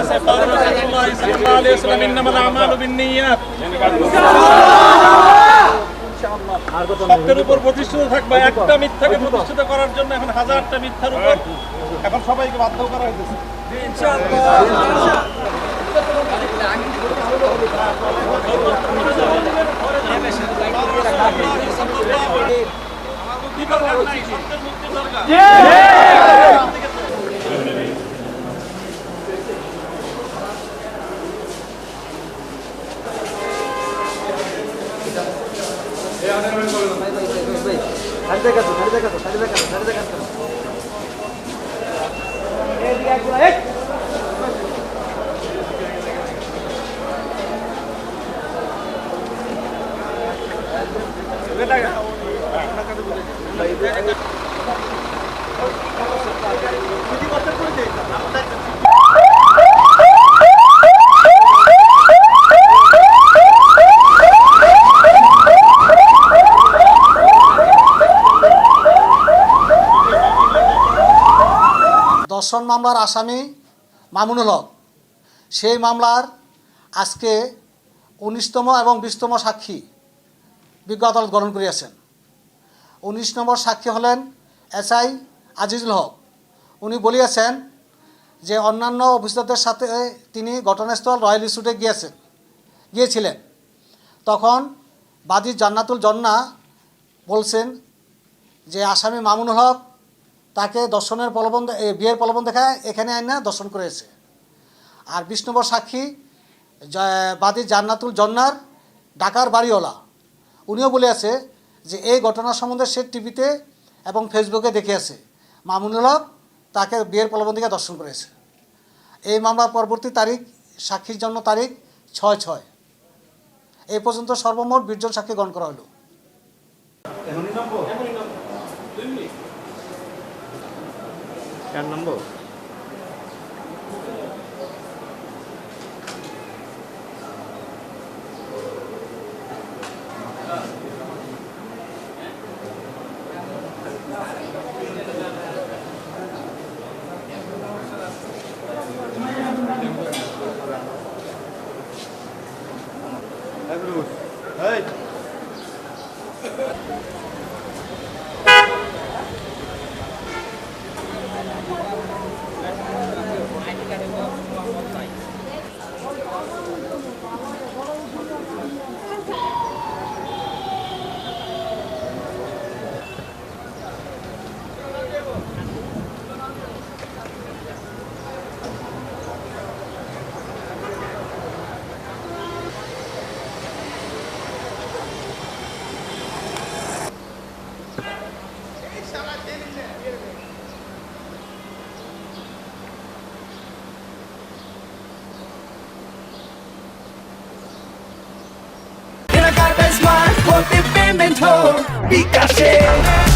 আছে قال رسول الله صلى الله عليه وسلم انما الاعمال بالنيات সত্যের উপর প্রতিষ্ঠিত থাকবে একটা মিথ্যাকে প্রতিষ্ঠিত করার জন্য এখন হাজারটা মিথ্যার উপর এখন সবাইকে বাধ্য করা হইতেছে ইনশাআল্লাহ ধর্ষণ মামলার আসামি মামুনুল হক সেই মামলার আজকে ১৯তম এবং ২০তম সাক্ষী বিজ্ঞ আদালত গ্রহণ করিয়াছেন। ১৯ নম্বর সাক্ষী হলেন এসআই আজিজুল হক। উনি বলিয়াছেন যে অন্যান্য অফিসারদের সাথে তিনি ঘটনাস্থল রয়্যাল ইনস্টিটিউটে গিয়েছিলেন। তখন বাদী জান্নাতুল জন্না বলছেন যে আসামি মামুনুল হক তাকে দর্শনের প্রলোভন বিয়ের প্রলোভন দেখায় এখানে আইনা দর্শন করেছে। আর ২০ নম্বর সাক্ষী বাদী জান্নাতুল জন্নার ঢাকার বাড়িওয়ালা, উনিও বলিয়াছে যে এই ঘটনা সম্বন্ধে সে টিভিতে এবং ফেসবুকে দেখিয়াছে মামুনুল হক তাকে বিয়ের প্রলোভন থেকে দর্শন করেছে। এই মামলার পরবর্তী তারিখ সাক্ষীর জন্য তারিখ ৬/৬। এই পর্যন্ত সর্বমোট ২০ জন সাক্ষী গ্রহণ করা হলো। Payment ho, Pikachu.